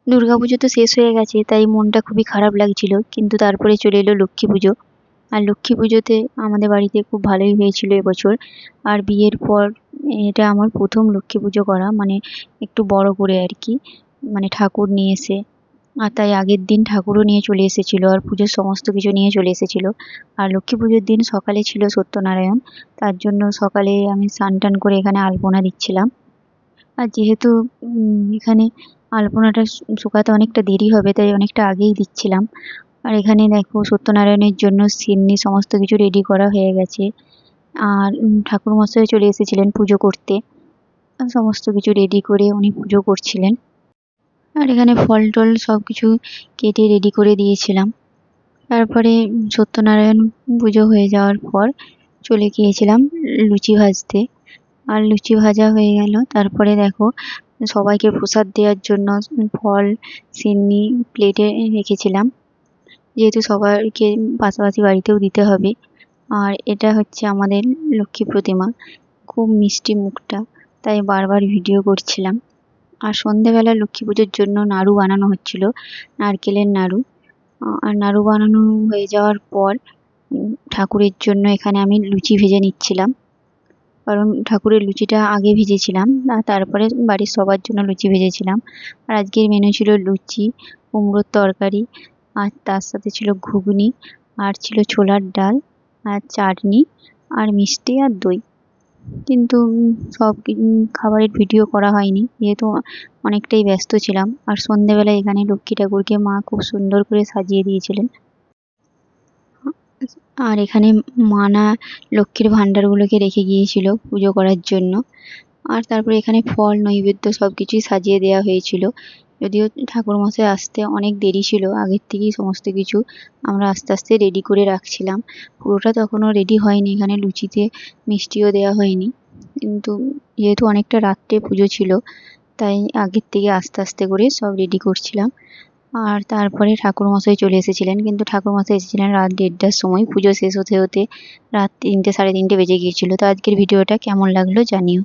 দুর্গাপুজো তো শেষ হয়ে গেছে, তাই মনটা খুবই খারাপ লাগছিল, কিন্তু তারপরে চলে এলো লক্ষ্মী পুজো। আর লক্ষ্মী পুজোতে আমাদের বাড়িতে খুব ভালোই হয়েছিল এবছর। আর বিয়ের পর এটা আমার প্রথম লক্ষ্মী পুজো করা, মানে একটু বড় করে আর কি, মানে ঠাকুর নিয়ে এসে। আর তাই আগের দিন ঠাকুরও নিয়ে চলে এসেছিল, আর পুজোর সমস্ত কিছু নিয়ে চলে এসেছিল। আর লক্ষ্মী পুজোর দিন সকালে ছিল সত্যনারায়ণ, তার জন্য সকালে আমি স্নান টান করে এখানে আলপনা দিচ্ছিলাম। আর যেহেতু এখানে আলপনাটা শুকাতে অনেকটা দেরি হবে, তাই অনেকটা আগেই দিচ্ছিলাম। আর এখানে দেখো সত্যনারায়ণের জন্য সিন্নি সমস্ত কিছু রেডি করা হয়ে গেছে। আর ঠাকুরমশাই চলে এসেছিলেন পুজো করতে। সমস্ত কিছু রেডি করে উনি পুজো করছিলেন। আর এখানে ফল টল সব কিছু কেটে রেডি করে দিয়েছিলাম। তারপরে সত্যনারায়ণ পুজো হয়ে যাওয়ার পর চলে গিয়েছিলাম লুচি ভাজতে। আর লুচি ভাজা হয়ে গেল, তারপরে দেখো সবাইকে প্রসাদ দেওয়ার জন্য ফল সিন্নি প্লেটে রেখেছিলাম, যেহেতু সবাইকে পাশাপাশি বাড়িতেও দিতে হবে। আর এটা হচ্ছে আমাদের লক্ষ্মী প্রতিমা, খুব মিষ্টি মুখটা, তাই বারবার ভিডিও করছিলাম। আর সন্ধেবেলা লক্ষ্মী পুজোর জন্য নাড়ু বানানো হচ্ছিল, নারকেলের নাড়ু। আর নাড়ু বানানো হয়ে যাওয়ার পর ঠাকুরের জন্য এখানে আমি লুচি ভেজে নিচ্ছিলাম, কারণ ঠাকুরের লুচিটা আগে ভেজেছিলাম আর তারপরে বাড়ির সবার জন্য লুচি ভেজেছিলাম। আর আজকের মেনু ছিল লুচি, কুমড়োর তরকারি, আর তার সাথে ছিল ঘুগনি, আর ছিল ছোলার ডাল, আর চাটনি, আর মিষ্টি, আর দই। কিন্তু সব খাবারের ভিডিও করা হয়নি, যেহেতু অনেকটাই ব্যস্ত ছিলাম। আর সন্ধেবেলায় এখানে লক্ষ্মী ঠাকুরকে মা খুব সুন্দর করে সাজিয়ে দিয়েছিলেন। আর এখানে মা না লক্ষ্মীর ভাণ্ডারগুলোকে রেখে গিয়েছিল পুজো করার জন্য। আর তারপরে এখানে ফল নৈবেদ্য সব কিছুই সাজিয়ে দেওয়া হয়েছিল। যদিও ঠাকুরমশাই আসতে অনেক দেরি ছিল, আগের থেকেই সমস্ত কিছু আমরা আস্তে আস্তে রেডি করে রাখছিলাম। পুরোটা তখনও রেডি হয়নি, এখানে লুচিতে মিষ্টিও দেওয়া হয়নি, কিন্তু যেহেতু অনেকটা রাত্রে পুজো ছিল, তাই আগের থেকে আস্তে আস্তে করে সব রেডি করছিলাম। আর তারপরে ঠাকুরমশাই চলে এসেছিলেন, কিন্তু ঠাকুরমশাই এসেছিলেন রাত 1:30টার সময়। পুজো শেষ হতে হতে রাত 3টে সাড়ে 3টে বেজে গিয়েছিল। তো আজকের ভিডিওটা কেমন লাগলো জানিও।